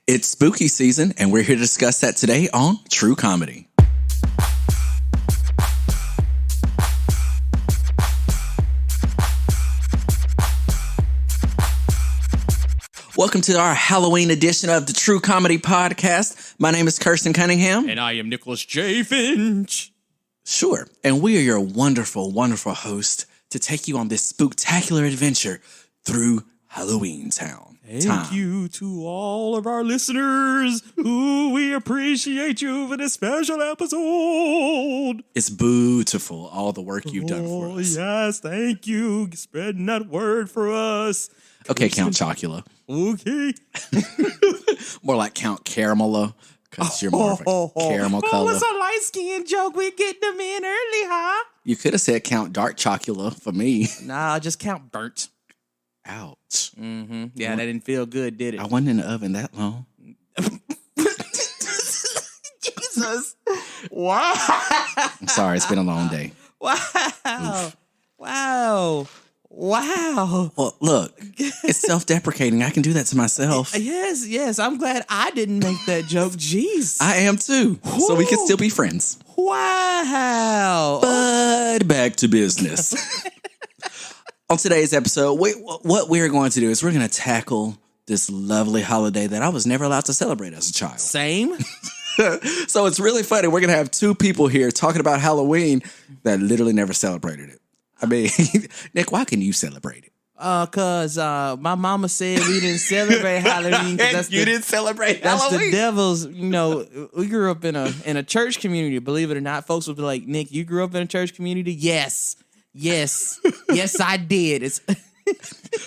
It's spooky season, and we're here to discuss that today on True Comedy. Welcome to our Halloween edition of the True Comedy Podcast. My name is Kirstan Cunningham. And I am Nicholas J. Finch. Sure. And we are your wonderful, wonderful host to take you on this spooktacular adventure through Halloween Town. Thank you to all of our listeners who we appreciate you for this special episode. It's beautiful, all the work you've done for us. Yes, thank you. Spreading that word for us. Okay, Count Chocula. Okay. More like Count Caramela, because you're more of a caramel color. Oh, it's a light-skinned joke. We're getting them in early, huh? You could have said Count Dark Chocula for me. Nah, just count burnt. Ouch. Mm-hmm. Yeah, that didn't feel good, did it? I wasn't in the oven that long. Jesus. Wow. I'm sorry, it's been a long day. Wow. Oof. Wow. Wow. Well, look, it's self-deprecating. I can do that to myself. Yes. I'm glad I didn't make that joke. Jeez. I am too. Woo. So we can still be friends. Wow. But back to business. On today's episode, what we're going to do is we're going to tackle this lovely holiday that I was never allowed to celebrate as a child. Same. So it's really funny. We're going to have two people here talking about Halloween that literally never celebrated it. I mean, Nick, why can you celebrate it? Cause my mama said we didn't celebrate Halloween. Didn't celebrate Halloween. That's the devil's. You know, we grew up in a church community. Believe it or not, folks would be like, "Nick, you grew up in a church community?" Yes, I did.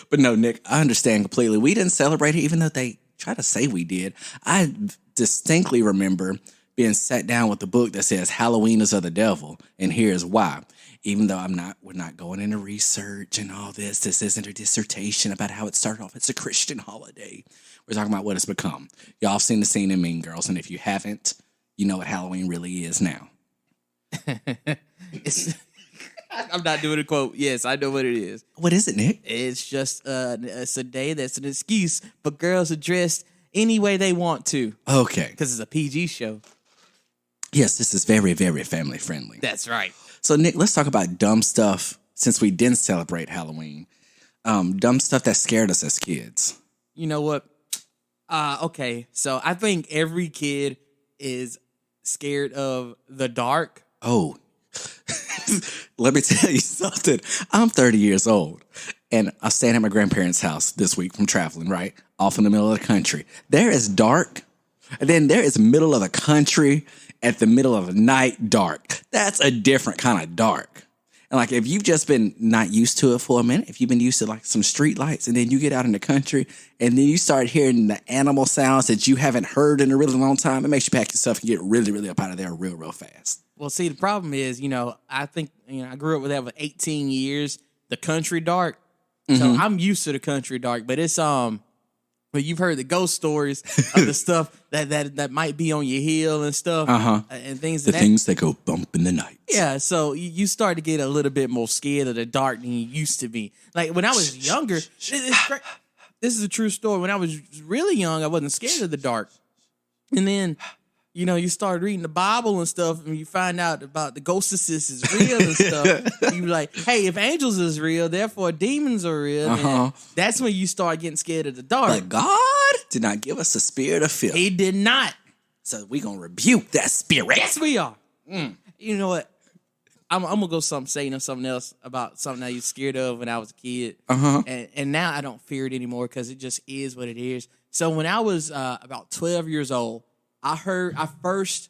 But no, Nick, I understand completely. We didn't celebrate it, even though they try to say we did. I distinctly remember being sat down with a book that says Halloween is of the devil, and here's why. Even though we're not going into research and all this. This isn't a dissertation about how it started off. It's a Christian holiday. We're talking about what it's become. Y'all have seen the scene in Mean Girls, and if you haven't, you know what Halloween really is now. I'm not doing a quote. Yes, I know what it is. What is it, Nick? It's just it's a day that's an excuse for girls to dress any way they want to. Okay. Because it's a PG show. Yes, this is very, very family friendly. That's right. So, Nick, let's talk about dumb stuff since we didn't celebrate Halloween. Dumb stuff that scared us as kids. You know what? Okay, so I think every kid is scared of the dark. Oh, let me tell you something. I'm 30 years old, and I'm staying at my grandparents' house this week from traveling, right? Off in the middle of the country. There is dark, and then there is middle of the country at the middle of the night dark. That's a different kind of dark. And like, if you've just been not used to it for a minute, if you've been used to like some street lights, and then you get out in the country and then you start hearing the animal sounds that you haven't heard in a really long time, it makes you pack yourself and get really, really up out of there real, real fast. Well, see, the problem is, I think, I grew up with that for 18 years, the country dark. So I'm used to the country dark, but it's, but you've heard the ghost stories of the stuff that might be on your heel and stuff, and things. Things that go bump in the night. Yeah, so you start to get a little bit more scared of the dark than you used to be. Like when I was younger, this is a true story. When I was really young, I wasn't scared of the dark, and then you start reading the Bible and stuff, and you find out about the ghostesses is real and stuff. You're like, hey, if angels is real, therefore demons are real. And that's when you start getting scared of the dark. But God did not give us a spirit of fear. He did not. So we're going to rebuke that spirit. Yes, we are. You know what? I'm going to go say something else about something I was scared of when I was a kid. And now I don't fear it anymore because it just is what it is. So when I was about 12 years old, I first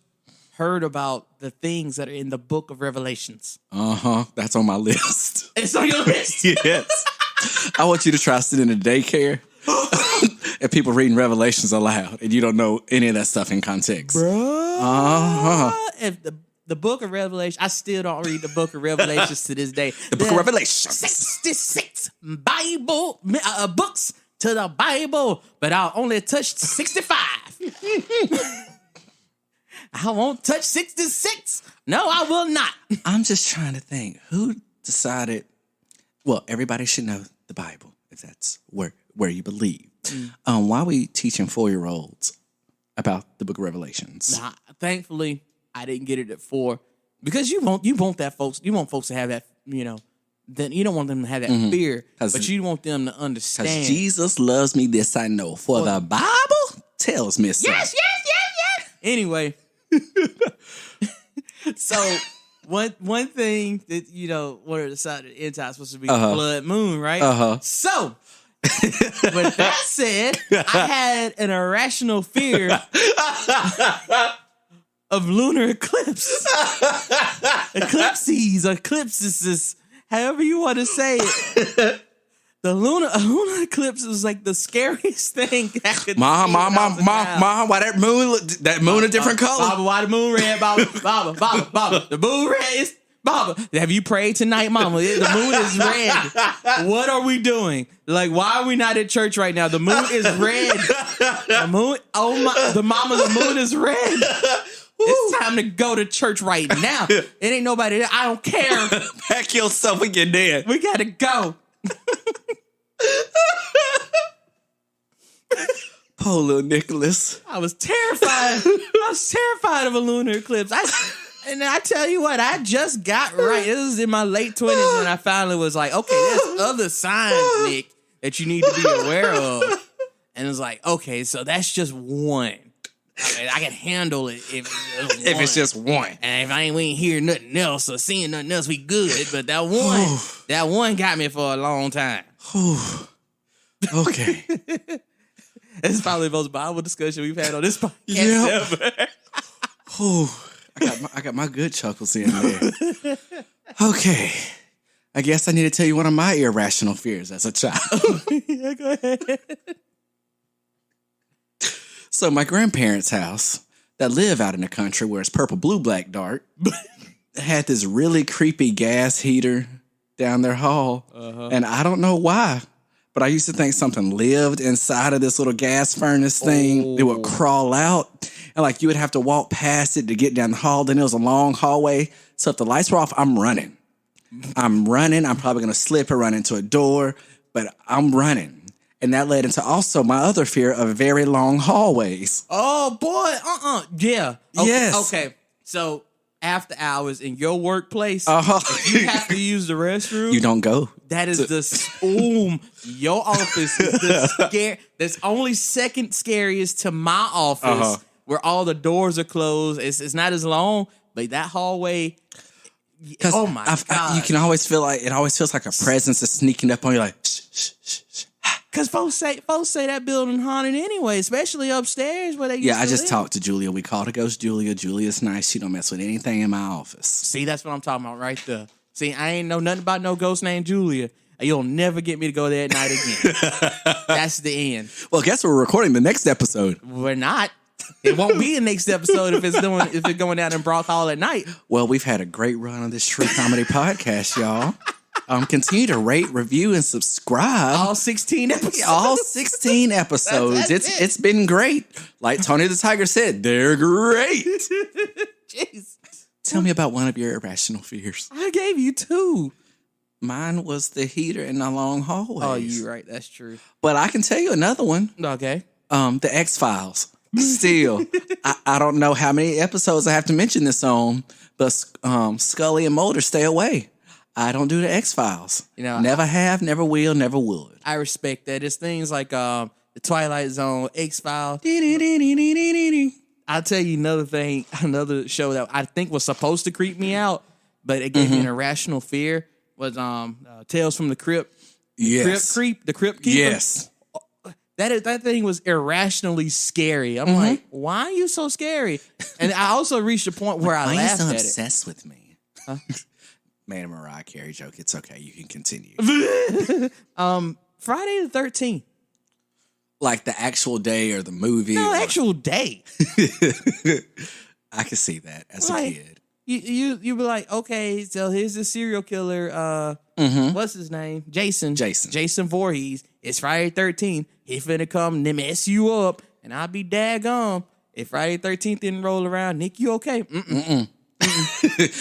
heard about the things that are in the book of Revelations. That's on my list. It's on your list? Yes. I want you to try sitting in a daycare and people reading Revelations aloud and you don't know any of that stuff in context. Bro. If the book of Revelation, I still don't read the book of Revelations to this day. The book of Revelations. 66 Bible books to the Bible, but I'll only touch 65. I won't touch 66. No, I will not. I'm just trying to think. Who decided, well, everybody should know the Bible, if that's where you believe. Why are we teaching 4-year-olds about the book of Revelations? Nah, thankfully, I didn't get it at 4 because you want that folks. You want folks to have that, then you don't want them to have that fear, but you want them to understand. Because Jesus loves me, this I know. For the Bible tells me so. Yes. Anyway, so one thing that what are the signs of the end time supposed to be blood moon, right? So with that said, I had an irrational fear of lunar eclipse, eclipses, however you want to say it. A lunar eclipse was like the scariest thing I could Mom, why that moon a different color? Baba, why the moon red, Baba? The moon red is, Baba, have you prayed tonight, Mama? The moon is red. What are we doing? Like, why are we not at church right now? The moon is red. The moon, the moon is red. It's time to go to church right now. It ain't nobody there. I don't care. Pack yourself and get there. We gotta go. Poor little Nicholas. I was terrified. Of a lunar eclipse. And I tell you what, I just got right. This was in my late 20s when I finally was like, okay, there's other signs, Nick, that you need to be aware of. And it was like, okay, so that's just one. I can handle it if it's just one. And if we ain't hearing nothing else or seeing nothing else, we good. But that one got me for a long time. Okay. It's probably the most Bible discussion we've had on this podcast ever. I got my good chuckles in there. Okay. I guess I need to tell you one of my irrational fears as a child. Yeah, go ahead. So my grandparents' house that live out in the country where it's purple, blue, black, dark had this really creepy gas heater down their hall. And I don't know why, but I used to think something lived inside of this little gas furnace thing. It would crawl out and like you would have to walk past it to get down the hall. Then it was a long hallway. So if the lights were off, I'm running. I'm probably going to slip or run into a door, but I'm running. And that led into also my other fear of very long hallways. Oh, boy. Yeah. Okay. Yes. Okay. So after hours in your workplace, if you have to use the restroom. You don't go. That is your office is the that's only second scariest to my office where all the doors are closed. It's not as long, but that hallway. Oh, my God. You can always feel like, it always feels like a presence is sneaking up on you like, shh, shh, shh, shh. Because folks say that building haunted anyway, especially upstairs where they used to I just live. talked to Julia. We called her Ghost Julia. Julia's nice. She don't mess with anything in my office. See, that's what I'm talking about right there. See, I ain't know nothing about no ghost named Julia. You'll never get me to go there at night again. That's the end. Well, guess we're recording the next episode. We're not. It won't be the next episode if it's going down in Brock Hall at night. Well, we've had a great run on this True Comedy Podcast, y'all. Continue to rate, review, and subscribe. All 16 episodes. All 16 episodes. It's been great. Like Tony the Tiger said, they're great. Jeez. Tell me about one of your irrational fears. I gave you 2. Mine was the heater in the long hallways. Oh, you're right. That's true. But I can tell you another one. Okay. The X-Files. Still, I don't know how many episodes I have to mention this on, but Scully and Mulder stay away. I don't do the X-Files. Never have, never will, never would. I respect that. It's things like the Twilight Zone, X-Files. I'll tell you another show that I think was supposed to creep me out, but it gave me an irrational fear was Tales from the Crypt. Yes. The Crypt Keeper. Yes. That thing was irrationally scary. I'm like, why are you so scary? And I also reached a point where I laughed at it. Why are you so obsessed with me? Huh? Made a Mariah Carey joke. It's okay. You can continue. Friday the 13th. Like the actual day or the movie? No, actual day. I could see that as a kid. You be like, okay, so here's the serial killer. What's his name? Jason Voorhees. It's Friday 13th. He finna come and mess you up, and I'll be daggone. If Friday 13th didn't roll around, Nick, you okay?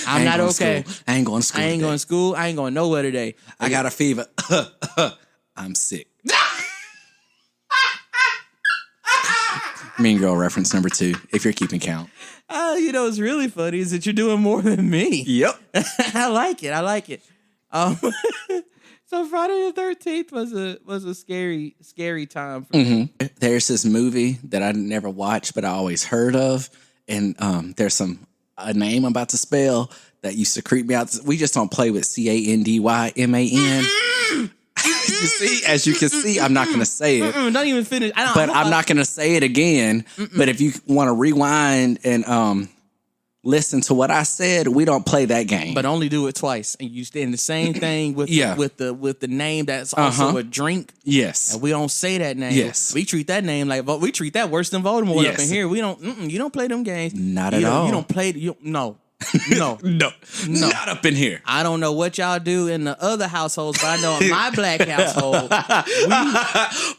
I'm not okay. I ain't going to school. I ain't going to school. I ain't going nowhere today. I got a fever. I'm sick. Mean Girl reference number 2, if you're keeping count. What's really funny is that you're doing more than me. Yep. I like it. So Friday the 13th was a scary time for me. There's this movie that I never watched, but I always heard of. And there's a name I'm about to spell that used to creep me out. We just don't play with Candyman. As you can see, I'm not going to say it. Don't even finish. I'm not going to say it again. But if you want to rewind and listen to what I said, we don't play that game. But only do it twice, and you stand the same thing with the name that's also a drink. Yes, and we don't say that name. Yes, we treat that name like we treat that worse than Voldemort up in here. We don't. You don't play them games. Not at all. You don't play. No. No, not up in here. I don't know what y'all do in the other households, but I know in my black household,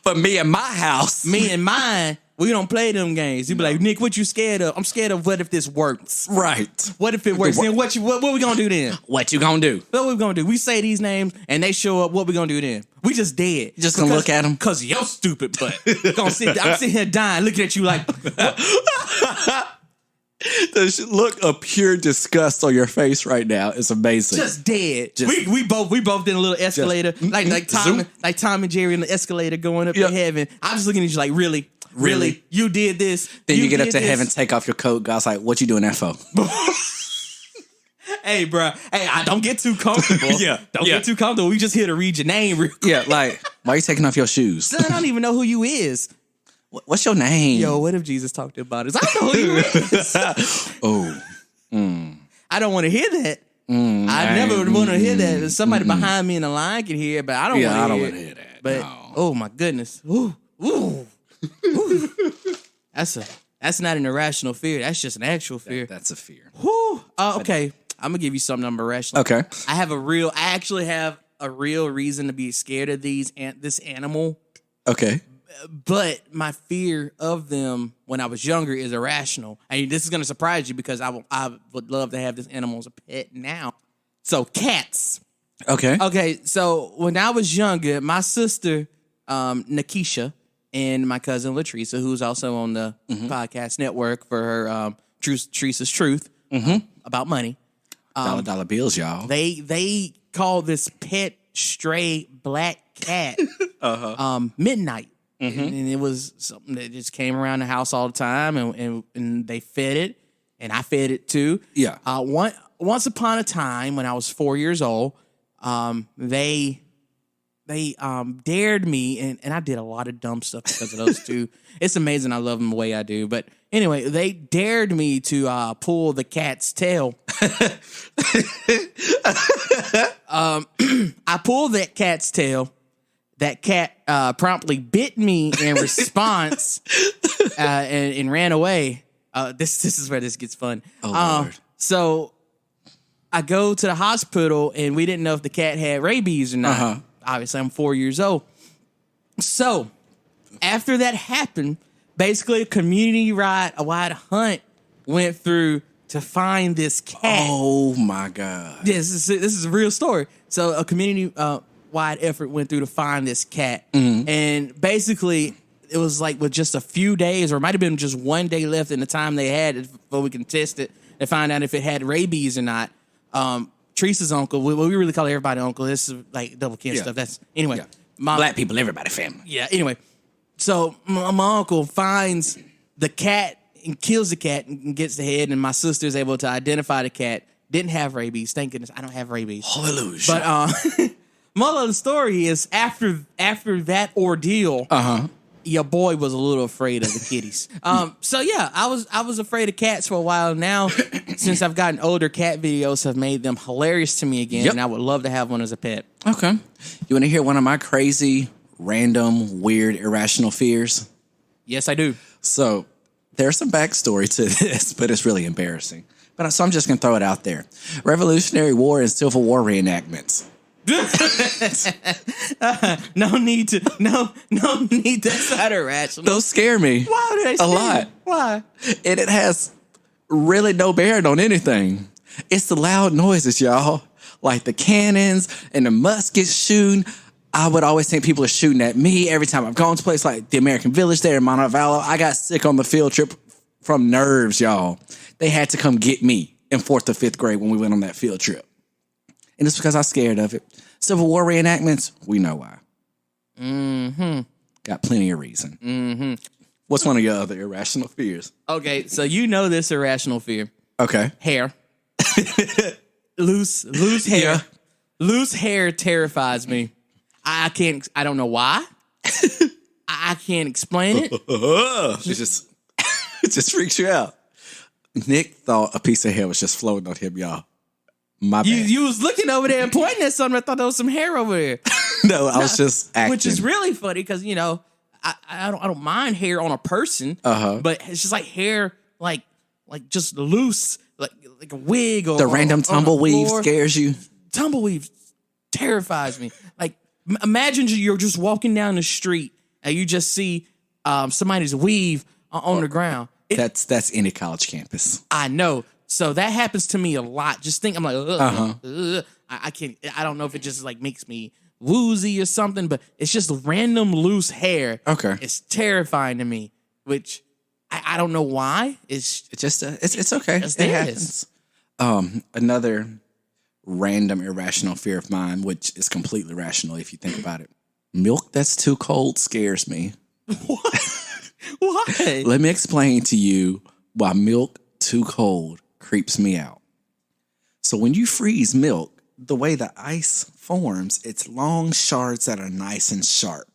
for me and my house, me and mine, we don't play them games. You be like, Nick, what you scared of? I'm scared of what if this works. Right. What if it works? Then what we gonna do then? What you gonna do? What we gonna do? We say these names and they show up. What we gonna do then? We just dead. Just gonna look at them because you're stupid. But I'm sitting here dying, looking at you like. The look of pure disgust on your face right now is amazing. Just dead. We both did a little escalator, like Tom and Jerry in the escalator going up to heaven. I'm just looking at you like, really, you did this. Then you get up to heaven, take off your coat. God's like, what you doing that for? Hey, bro. Hey, I don't get too comfortable. Don't get too comfortable. We just here to read your name. Yeah, like, why are you taking off your shoes? Son, I don't even know who you is. What's your name? Yo, what if Jesus talked about us? I don't know who you is. I don't want to hear that. I never want to hear that. Somebody behind me in the line can hear it, but I don't want to hear that. But oh my goodness. Ooh. That's not an irrational fear. That's just an actual fear. That's a fear. Okay. I'm gonna give you something I'm irrational. Okay. I actually have a real reason to be scared of this animal. Okay. But my fear of them when I was younger is irrational. And this is going to surprise you because I would love to have this animal as a pet now. So cats. Okay. So when I was younger, my sister, Nikisha, and my cousin Latrice, who's also on the podcast network for her Teresa's Truth about money. Dollar bills, y'all. They call this pet stray black cat Midnight. And it was something that just came around the house all the time, and they fed it, and I fed it too. Yeah. Once upon a time, when I was 4 years old, they dared me, and I did a lot of dumb stuff because of those two. It's amazing I love them the way I do. But anyway, they dared me to pull the cat's tail. I pulled that cat's tail. That cat promptly bit me in response and ran away. This is where this gets fun. Oh, Lord. So I go to the hospital, and we didn't know if the cat had rabies or not. Obviously, I'm 4 years old. So after that happened, basically a community-wide hunt went through to find this cat. Oh, my God. Yes, this is a real story. So a community-wide effort went through to find this cat. And basically, it was like with just a few days, or it might have been just one day left in the time they had before we can test it and find out if it had rabies or not. Teresa's uncle, we really call everybody uncle. This is like double kin stuff. That's anyway. Black people, everybody family. Yeah. Anyway, so my uncle finds the cat and kills the cat and gets the head, and my sister's able to identify the cat. Didn't have rabies. Thank goodness I don't have rabies. Hallelujah. But moral of the story is after that ordeal, your boy was a little afraid of the kitties. So yeah, I was afraid of cats for a while now. Since I've gotten older, cat videos have made them hilarious to me again, and I would love to have one as a pet. Okay. You want to hear one of my crazy, random, weird, irrational fears? Yes, I do. So there's some backstory to this, but it's really embarrassing. So I'm just going to throw it out there. Revolutionary War and Civil War reenactments. No need. That's not irrational. Those scare me. Why do they scare a lot? You? Why? And it has really no bearing on anything. It's the loud noises, y'all. Like the cannons and the muskets shooting. I would always think people are shooting at me every time I've gone to a place like the American Village there in Montevallo. I got sick on the field trip from nerves, y'all. They had to come get me in 4th or 5th grade when we went on that field trip. And it's because I was scared of it. Civil War reenactments, we know why. Mm-hmm. Got plenty of reason. Mm-hmm. What's one of your other irrational fears? Okay, so you know this irrational fear. Okay. Hair. Loose hair. Yeah. Loose hair terrifies me. I don't know why. I can't explain it. it just freaks you out. Nick thought a piece of hair was just floating on him, y'all. My bad. You was looking over there and pointing at something. I thought there was some hair over there. No, I was just acting. Which is really funny because, you know, I don't mind hair on a person, but it's just like hair, like just loose, like a wig or the random tumbleweave scares you. Tumbleweave terrifies me. Like imagine you're just walking down the street and you just see somebody's weave on the ground. That's any college campus. I know. So that happens to me a lot. Just think I'm like, I can't. I don't know if it just like makes me woozy or something, but it's just random loose hair. Okay, it's terrifying to me, which I don't know why. It's just it's okay. It happens. Another random irrational fear of mine, which is completely rational if you think about it. Milk that's too cold scares me. What? Why? Let me explain to you why milk too cold creeps me out. So when you freeze milk, the way the ice forms, it's long shards that are nice and sharp.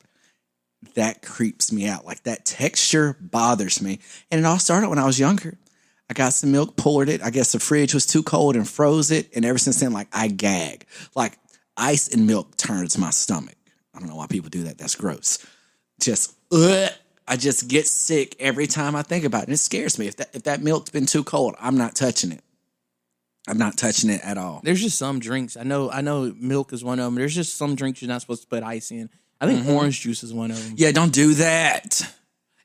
That creeps me out. Like that texture bothers me. And it all started when I was younger. I got some milk, poured it. I guess the fridge was too cold and froze it. And ever since then, like I gag. Like ice and milk turns my stomach. I don't know why people do that. That's gross. I just get sick every time I think about it. And it scares me. If that milk's been too cold, I'm not touching it. I'm not touching it at all. There's just some drinks. I know milk is one of them. There's just some drinks you're not supposed to put ice in. I think orange juice is one of them. Yeah, don't do that.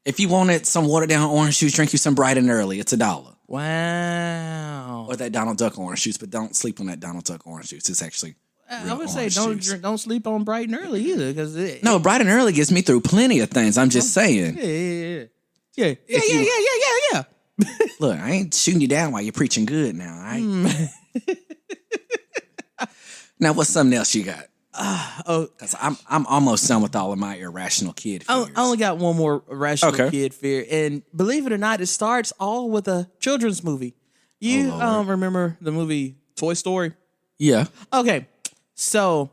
If you wanted some watered down orange juice, drink you some Bright and Early. It's $1. Wow. Or that Donald Duck orange juice, but don't sleep on that Donald Duck orange juice. It's actually I would say don't sleep on bright and early either, because no, bright and early gets me through plenty of things. I'm just saying. Yeah. Look, I ain't shooting you down while you're preaching good now. All right. Now, what's something else you got? Because I'm almost done with all of my irrational kid fears. I only got one more irrational kid fear, and believe it or not, it starts all with a children's movie. You remember the movie Toy Story? Yeah. Okay. So,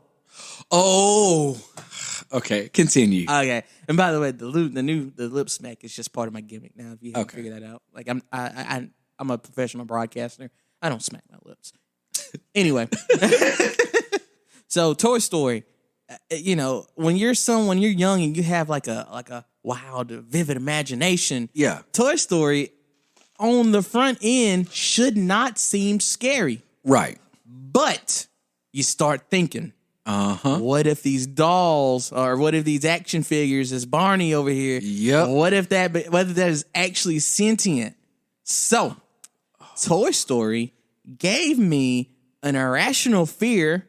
okay, continue. Okay, and by the way, the lip smack is just part of my gimmick now. If you haven't figured that out, like I'm a professional broadcaster. I don't smack my lips. Anyway, so Toy Story, you know, when you're young and you have like a wild, vivid imagination. Yeah, Toy Story on the front end should not seem scary, right? But you start thinking, what if these dolls or what if these action figures is Barney over here? Yep. Whether that is actually sentient. So, Toy Story gave me an irrational fear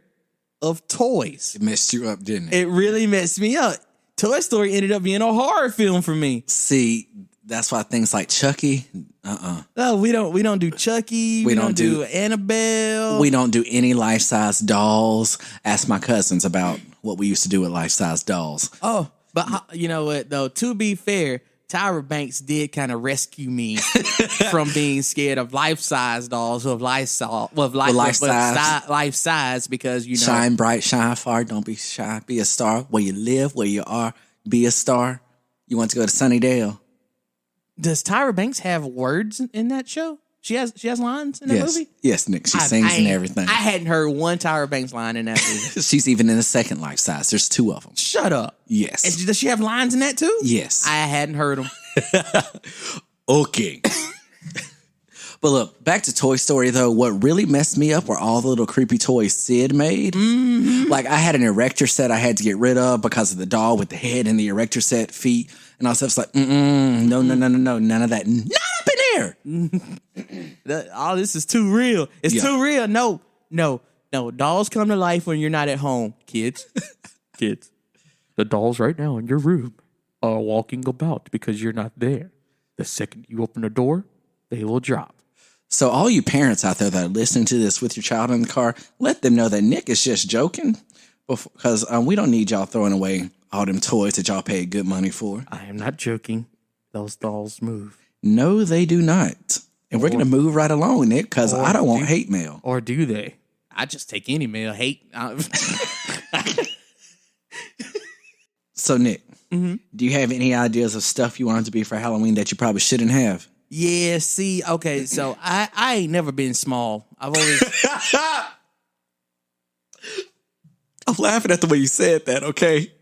of toys. It messed you up, didn't it? It really messed me up. Toy Story ended up being a horror film for me. See, that's why things like Chucky, No, we don't do Chucky. We don't do Annabelle. We don't do any life-size dolls. Ask my cousins about what we used to do with life-size dolls. Oh, but you know what, though? To be fair, Tyra Banks did kind of rescue me from being scared of life-size dolls of life size because, you know. Shine bright, shine far, don't be shy, be a star. Where you live, where you are, be a star. You want to go to Sunnydale. Does Tyra Banks have words in that show? She has lines in that movie? Yes, Nick. She sings and everything. I hadn't heard one Tyra Banks line in that movie. She's even in the second life size. There's 2 of them. Shut up. Yes. And does she have lines in that too? Yes. I hadn't heard them. Okay. But look, back to Toy Story, though. What really messed me up were all the little creepy toys Sid made. Mm-hmm. Like, I had an erector set I had to get rid of because of the doll with the head and the erector set feet. And all stuff's like, no, none of that. Not up in there. All this is too real. It's too real. No. Dolls come to life when you're not at home. Kids. The dolls right now in your room are walking about because you're not there. The second you open the door, they will drop. So all you parents out there that are listening to this with your child in the car, let them know that Nick is just joking, because we don't need y'all throwing away all them toys that y'all paid good money for. I am not joking. Those dolls move. No, they do not. And we're going to move right along, Nick, because I don't want hate mail. Or do they? I just take any mail. Hate. So, Nick, do you have any ideas of stuff you wanted to be for Halloween that you probably shouldn't have? Yeah, see, okay, so I ain't never been small. I've always... I'm laughing at the way you said that, okay?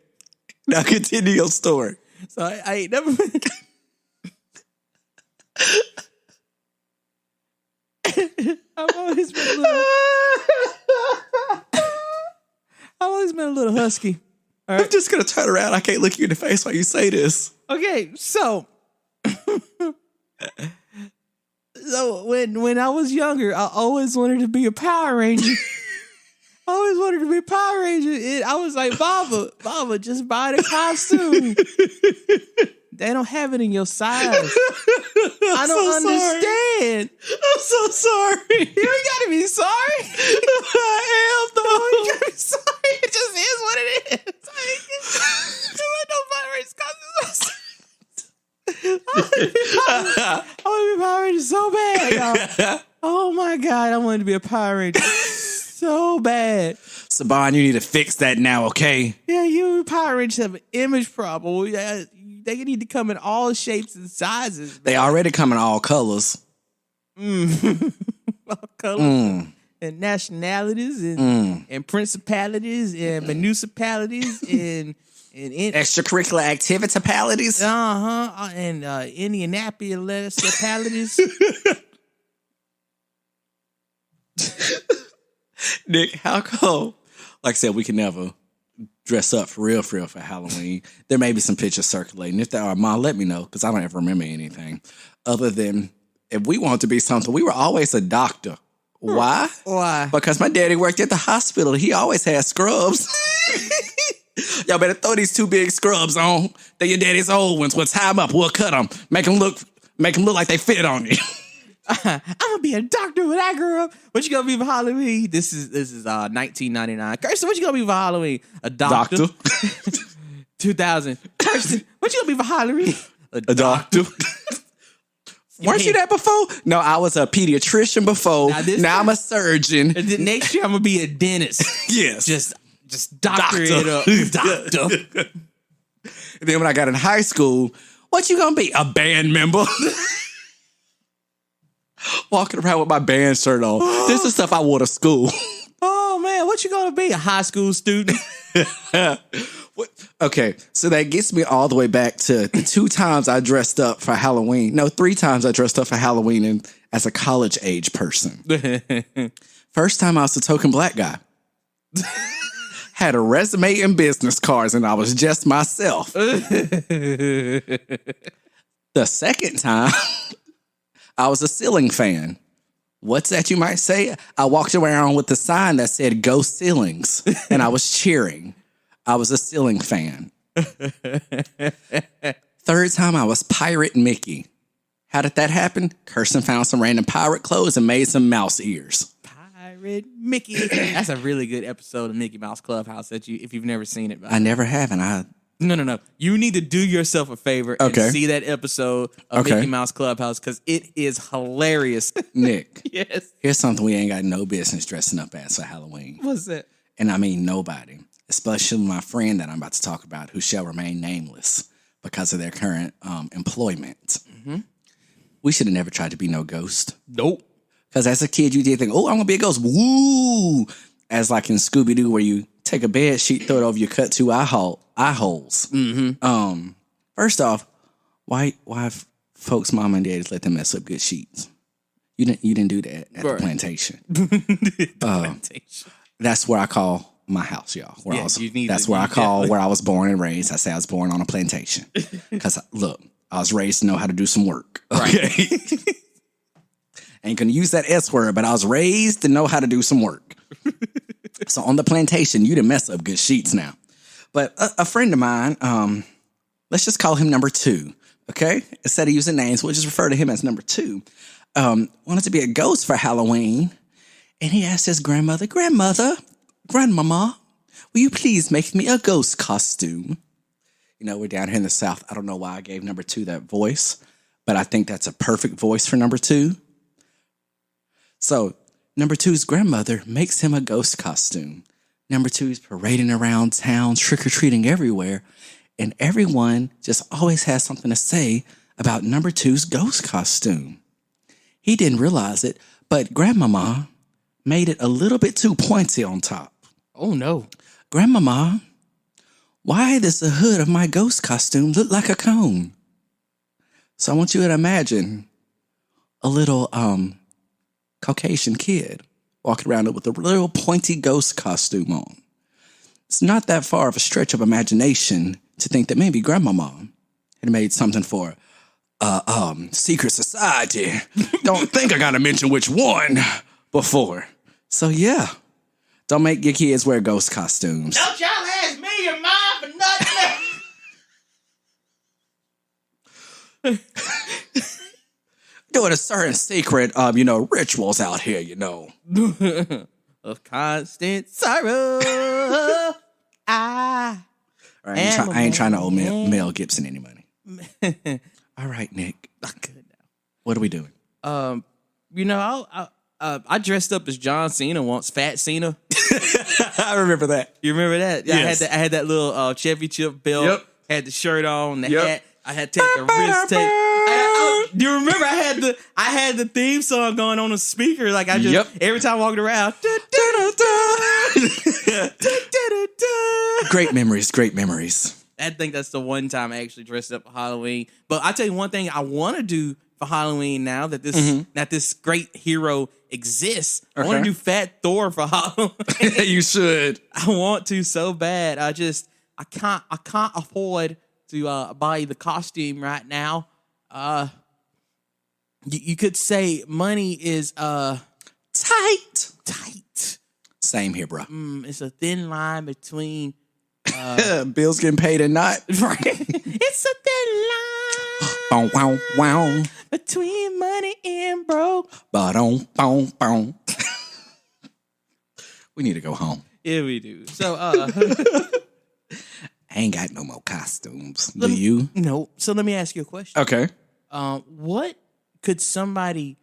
Now continue your story. So I ain't never been... I've always been a little husky. All right? I'm just going to turn around. I can't look you in the face while you say this. Okay, so... So when I was younger, I always wanted to be a Power Ranger. I always wanted to be a Power Ranger. I was like, Baba, just buy the costume. They don't have it in your size. I don't understand. I'm so sorry. You ain't gotta be sorry. I am, though. You gotta be sorry. It just is what it is. There was no Power Rangers costumes. I want to be a Power Ranger so bad, y'all. Oh my God, I wanted to be a Power Ranger so bad. Saban, you need to fix that now, okay? Yeah, you Power Rangers have an image problem. Yeah, they need to come in all shapes and sizes. They already come in all colors. All colors and nationalities and principalities and municipalities and extracurricular activitalities. And Indianapolis municipalities. Nick, how come? Like I said, we can never dress up for real for Halloween. There may be some pictures circulating. If there are, Mom, let me know, because I don't ever remember anything. Other than if we want to be something, we were always a doctor. Why? Why? Because my daddy worked at the hospital. He always had scrubs. Y'all better throw these two big scrubs on. They're your daddy's old ones. We'll tie them up. We'll cut them. Make them look like they fit on you. I'm gonna be a doctor when I grow up. What you gonna be for Halloween? This is 1999. Kirstan, what you gonna be for Halloween? A doctor. 2000. Kirstan, what you gonna be for Halloween? A doctor. Weren't you that before? No, I was a pediatrician before. Now I'm a surgeon. Next year I'm gonna be a dentist. Yes. Just doctor it up. Doctor. And then when I got in high school, what you gonna be? A band member. Walking around with my band shirt on. This is stuff I wore to school. Oh man, what you gonna be? A high school student? Okay, so that gets me all the way back to the 2 times I dressed up for Halloween. No, 3 times I dressed up for Halloween as a college age person. First time I was a token black guy. Had a resume and business cards, and I was just myself. The second time, I was a ceiling fan. What's that, you might say? I walked around with the sign that said, "Go Ceilings," and I was cheering. I was a ceiling fan. Third time, I was Pirate Mickey. How did that happen? Kirstan found some random pirate clothes and made some mouse ears. Pirate Mickey. That's a really good episode of Mickey Mouse Clubhouse if you've never seen it. I never have, and No. You need to do yourself a favor and see that episode of Mickey Mouse Clubhouse because it is hilarious. Nick. Yes. Here's something we ain't got no business dressing up as for Halloween. What's that? And I mean nobody, especially my friend that I'm about to talk about who shall remain nameless because of their current employment. Mm-hmm. We should have never tried to be no ghost. Nope. Because as a kid, you did think, oh, I'm going to be a ghost. Woo! As like in Scooby-Doo where you take a bed sheet, throw it over your cut 2 eye holes. Mm-hmm. First off, why folks' mom and daddies let them mess up good sheets? You didn't do that at the plantation. That's where I call my house, y'all. Where I was born and raised. I say I was born on a plantation. Because look, I was raised to know how to do some work. Okay. Right. Ain't gonna use that S word, but I was raised to know how to do some work. So on the plantation, you didn't mess up good sheets now. But a friend of mine, let's just call him number 2, okay? Instead of using names, we'll just refer to him as number 2. Wanted to be a ghost for Halloween. And he asked his grandmother, Grandmama, will you please make me a ghost costume? You know, we're down here in the South. I don't know why I gave number 2 that voice, but I think that's a perfect voice for number 2. So number 2's grandmother makes him a ghost costume. Number 2's parading around town, trick-or-treating everywhere, and everyone just always has something to say about number 2's ghost costume. He didn't realize it, but Grandmama made it a little bit too pointy on top. Oh, no. Grandmama, why does the hood of my ghost costume look like a cone? So I want you to imagine a little Caucasian kid walking around with a little pointy ghost costume on. It's not that far of a stretch of imagination to think that maybe Grandmama had made something for secret society. Don't think I gotta mention which one before. So yeah, don't make your kids wear ghost costumes. Don't y'all ask me or mine for nothing. Doing a certain secret, rituals out here, Of constant sorrow. I ain't trying to owe Mel Gibson any money. All right, Nick. Good now. What are we doing? I dressed up as John Cena once, Fat Cena. I remember that. You remember that? Yeah, Yes. I had that little Chevy Chip belt. Yep. Had the shirt on, the Yep. hat. I had to take the wrist tape. Do you remember I had the theme song going on the speaker? Like I just Yep. every time I walked around. Great memories. I think that's the one time I actually dressed up for Halloween. But I tell you one thing I want to do for Halloween now that this great hero exists. I want Okay. to do Fat Thor for Halloween. You should. I want to so bad. I can't afford to buy the costume right now. You could say money is Tight. Same here, bro. It's a thin line between Bills getting paid and not. right. It's a thin line Wow. between money and broke. Ba-dum. We need to go home. Yeah, we do. So I ain't got no more costumes. Do you? no. So let me ask you a question. Okay. What could somebody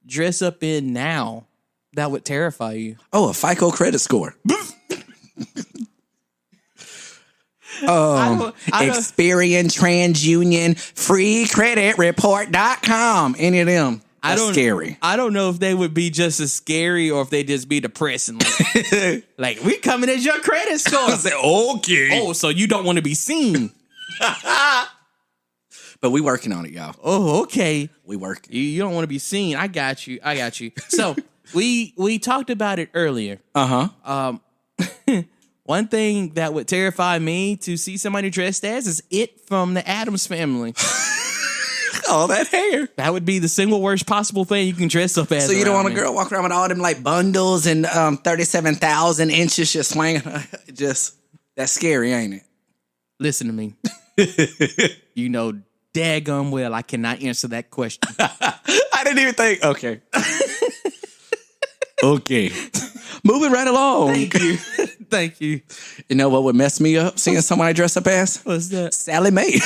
dress up in now that would terrify you? Oh, a FICO credit score. I don't- Experian, TransUnion, freecreditreport.com. Any of them. That's scary. I don't know if they would be just as scary or if they just be depressing. Like we coming as your credit score. I said, okay. Oh, so you don't want to be seen. But we working on it, y'all. Oh, okay. We working. You don't want to be seen. I got you. So we talked about it earlier. Uh-huh. One thing that would terrify me to see somebody dressed as is it from the Addams Family. All that hair. That would be the single worst possible thing you can dress up as. So you don't around want a me. girl walking around with all them like bundles and 37,000 inches just swinging. That's scary, ain't it? Listen to me. You know daggum well I cannot answer that question. I didn't even think. Okay. Okay. Moving right along. Thank you. You know what would mess me up? Seeing somebody dress up as? What's that? Sally Mae.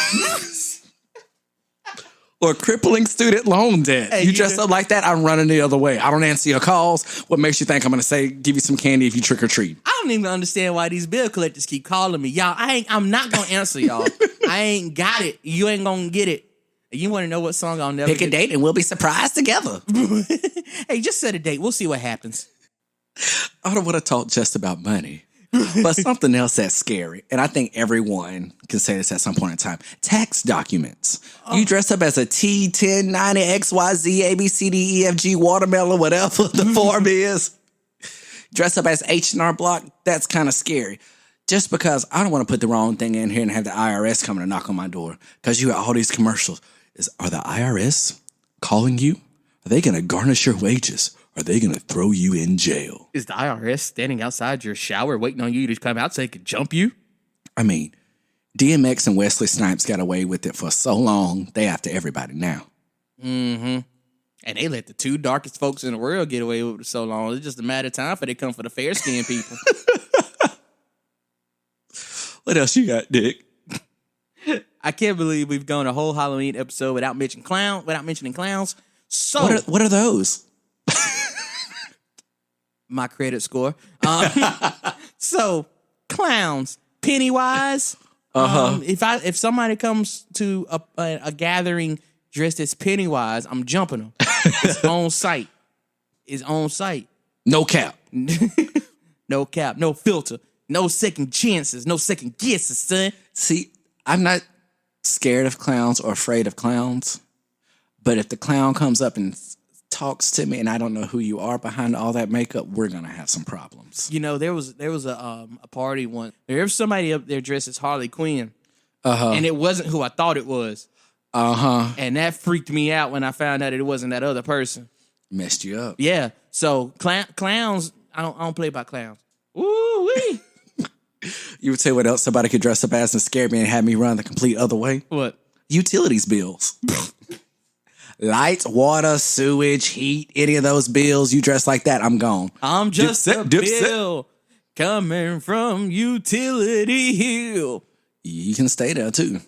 Or crippling student loan debt. Hey, you you dress up like that, I'm running the other way. I don't answer your calls. What makes you think I'm going to give you some candy if you trick or treat? I don't even understand why these bill collectors keep calling me. Y'all, I'm not going to answer y'all. I ain't got it. You ain't going to get it. You want to know what song I'll never Pick a date and we'll be surprised together. Hey, just set a date. We'll see what happens. I don't want to talk just about money, but something else that's scary. And I think everyone can say this at some point in time. Tax documents. You dress up as a T, 10, 90, XYZ, ABCD, EFG, watermelon, whatever the form is. Dress up as H&R Block. That's kind of scary. Just because I don't want to put the wrong thing in here and have the IRS coming to knock on my door. Because you have all these commercials. Are the IRS calling you? Are they going to garnish your wages? Are they going to throw you in jail? Is the IRS standing outside your shower waiting on you to come out so they can jump you? I mean, DMX and Wesley Snipes got away with it for so long, they after everybody now. Mm-hmm. And they let the two darkest folks in the world get away with it so long. It's just a matter of time for they come for the fair-skinned people. What else you got, Dick? I can't believe we've gone a whole Halloween episode without mentioning clowns. So what are those? My credit score. So clowns, Pennywise. If somebody comes to a gathering dressed as Pennywise, I'm jumping them. It's on site. It's on site. No cap. No cap. No filter. No second chances. No second guesses, son. See, I'm not scared of clowns or afraid of clowns, but if the clown comes up and talks to me and I don't know who you are behind all that makeup, we're gonna have some problems. You know, there was a party once. There was somebody up there dressed as Harley Quinn, and it wasn't who I thought it was. And that freaked me out when I found out it wasn't that other person. Messed you up. Yeah. So clowns, I don't play by clowns. Ooh wee. You would say what else somebody could dress up as and scare me and have me run the complete other way? What? Utilities bills. Lights, water, sewage, heat, any of those bills, you dress like that, I'm gone. I'm just a bill coming from Utility Hill. You can stay there too.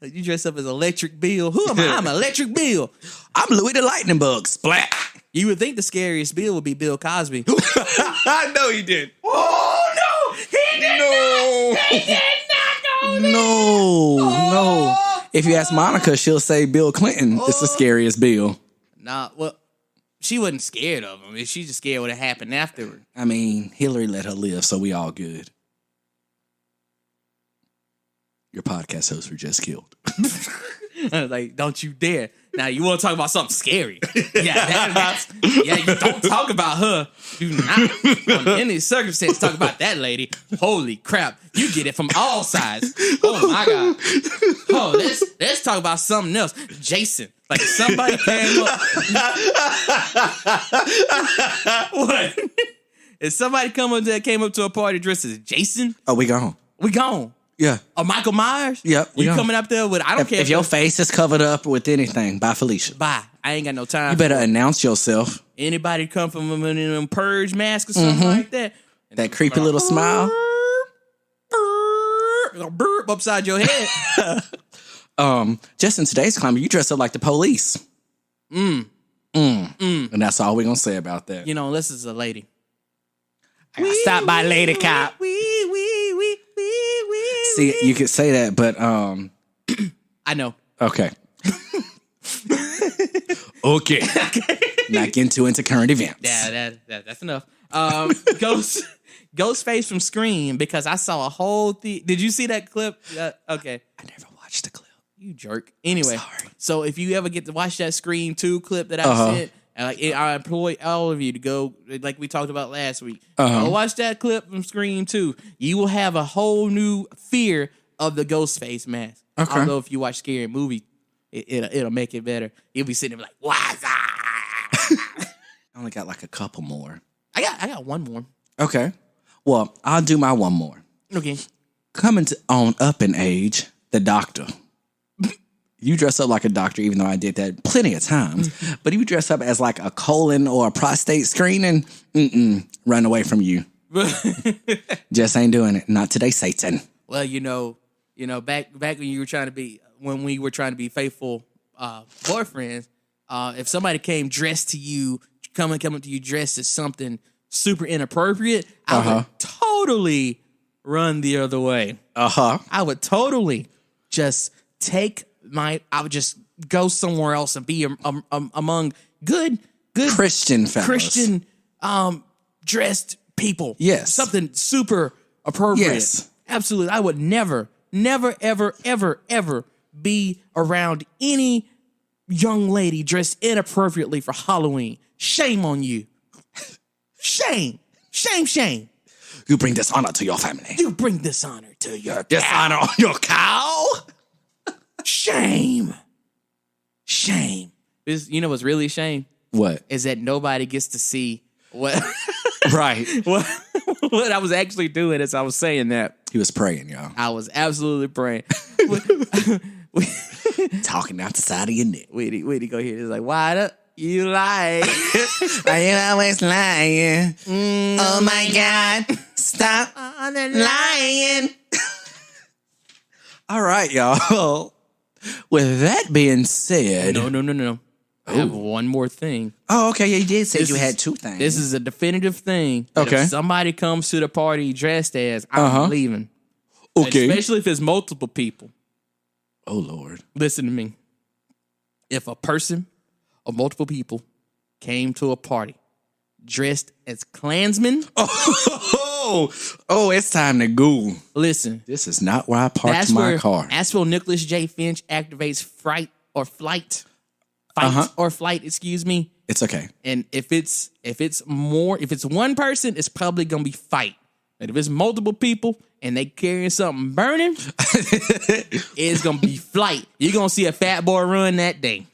You dress up as Electric Bill. Who am I? I'm Electric Bill. I'm Louis the Lightning Bug. Splat. You would think the scariest Bill would be Bill Cosby. I know he did. Oh, no. He did not. He did not know that. No. If you ask Monica, she'll say Bill Clinton is the scariest Bill. Nah, well, she wasn't scared of him. She just scared what had happened afterward. I mean, Hillary let her live, so we all good. Your podcast hosts were just killed. I was like, don't you dare. Now, you want to talk about something scary. Yeah, you don't talk about her. Do not, on any circumstance, talk about that lady. Holy crap. You get it from all sides. Oh, my God. Oh, let's talk about something else. Jason. Like, somebody came up. What? If somebody came up to a party dressed as Jason? Oh, we gone. We gone. Yeah. Or Michael Myers? Yep. You coming up there with, I don't care. If your face is covered up with anything, bye, Felicia. Bye. I ain't got no time. You better announce yourself. Anybody come from one of them purge masks or something like that? That creepy little smile. Burp upside your head. Just in today's climate, you dress up like the police. And that's all we're going to say about that. You know, unless it's a lady. Stop by, lady cop. See, you could say that, but I know. Okay. Okay. Not getting too into current events. Yeah, that's enough. Ghostface from Scream, because I saw a whole Did you see that clip? Okay. I never watched the clip. You jerk. Anyway, sorry. So if you ever get to watch that Scream 2 clip that I sent, I employ all of you to go, like we talked about last week. Go watch that clip from Scream 2. You will have a whole new fear of the Ghostface mask. Okay. Although if you watch Scary Movie, it'll make it better. You'll be sitting there like, what's up? I only got like a couple more. I got one more. Okay. Well, I'll do my one more. Okay. Coming on up in age, the doctor. You dress up like a doctor, even though I did that plenty of times. But if you dress up as like a colon or a prostate screening, run away from you. Just ain't doing it. Not today, Satan. Well, you know, back when we were trying to be faithful boyfriends, if somebody came dressed to you, coming to you dressed as something super inappropriate, I would totally run the other way. I would totally just I would just go somewhere else and be among good Christian fellas. Christian dressed people. Yes. Something super appropriate. Yes. Absolutely. I would never, ever, ever, ever be around any young lady dressed inappropriately for Halloween. Shame on you. Shame. Shame, shame. You bring dishonor to your family. You bring dishonor to your Dishonor on your cow. Shame. Shame. You know what's really a shame? What? Is that nobody gets to see what Right. what I was actually doing as I was saying that. He was praying, y'all. I was absolutely praying. Talking out the side of your neck. Wait, go here. It's like, why the you lie? Why you always lying? Oh my God. Stop lying. All right, y'all. With that being said. No. I have one more thing. Oh, okay. Yeah, you did say you had two things. This is a definitive thing. Okay. If somebody comes to the party dressed as, I'm leaving. Okay. And especially if it's multiple people. Oh, Lord. Listen to me. If a person or multiple people came to a party dressed as Klansmen. Oh, it's time to go. Listen. This is not where I parked my car. That's where Nicholas J. Finch activates flight, excuse me. It's okay. And if it's one person, it's probably gonna be fight. And if it's multiple people and they carrying something burning, it's gonna be flight. You're gonna see a fat boy run that day.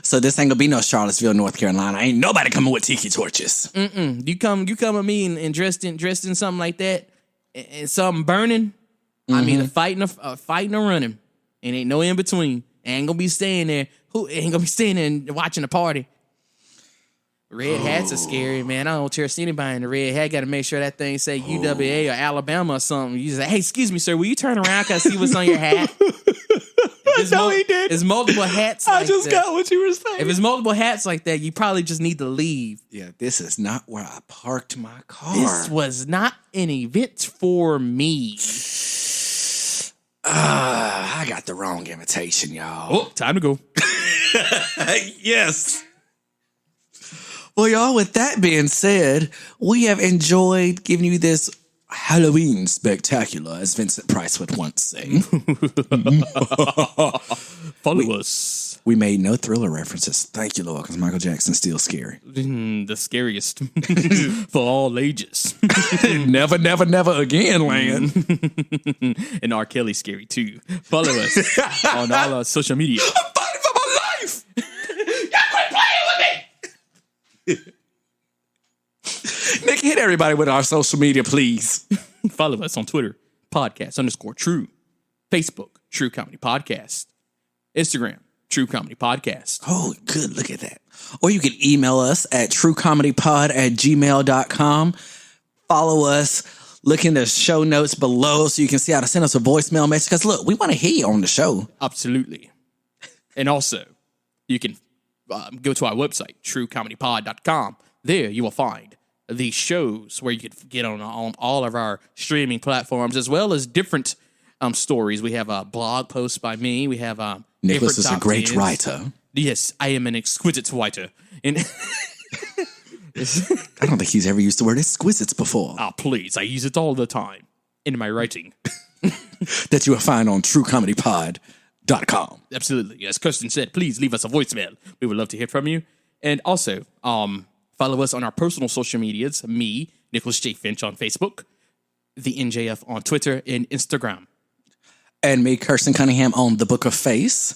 So this ain't gonna be no Charlottesville, North Carolina. Ain't nobody coming with tiki torches. You come with me and dressed in something like that and something burning. I mean, fighting or running, and ain't no in between. Ain't gonna be staying there. Who ain't gonna be staying there and watching the party? Red hats are scary, man. I don't trust anybody in the red hat. Got to make sure that thing say UWA or Alabama or something. You just like, hey, excuse me, sir, will you turn around? Can I see what's on your hat? No, he did. There's multiple hats. I just got what you were saying. If it's multiple hats like that, you probably just need to leave. Yeah, this is not where I parked my car. This was not an event for me. I got the wrong invitation, y'all. Oh, time to go. Yes. Well, y'all, with that being said, we have enjoyed giving you this Halloween spectacular, as Vincent Price would once say. Follow us. We made no Thriller references. Thank you, Lord, because Michael Jackson's still scary. The scariest for all ages. Never again, Lan. And R. Kelly scary too. Follow us on all our social media. I'm fighting for my life. Y'all quit playing with me. Nick, hit everybody with our social media, please. Follow us on Twitter, podcast_true. Facebook, True Comedy Podcast. Instagram, True Comedy Podcast. Oh, good. Look at that. Or you can email us at truecomedypod@gmail.com. Follow us. Look in the show notes below so you can see how to send us a voicemail message. Because, look, we want to hear you on the show. Absolutely. And also, you can go to our website, truecomedypod.com. There you will find the shows where you can get on all of our streaming platforms, as well as different stories. We have a blog post by me. We have Nicholas is a great writer. Yes, I am an exquisite writer. And I don't think he's ever used the word exquisites before. Please, I use it all the time in my writing. That you will find on truecomedypod.com. Absolutely. As Kirstan said, please leave us a voicemail. We would love to hear from you. And also, follow us on our personal social medias. Me, Nicholas J. Finch on Facebook, the NJF on Twitter and Instagram. And me, Kirstan Cunningham, on the Book of Face.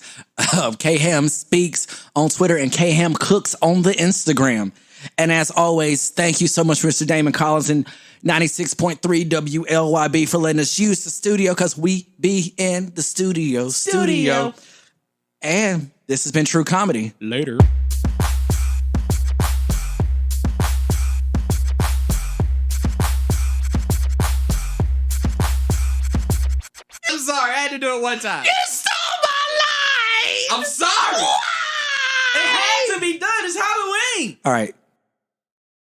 K-Ham Speaks on Twitter and K-Ham Cooks on the Instagram. And as always, thank you so much, Mr. Damon Collins and 96.3 WLYB for letting us use the studio, because we be in the studio. And this has been True Comedy. Later. I'm sorry, I had to do it one time. You stole my life! I'm sorry. Why? It had to be done. It's Halloween. All right.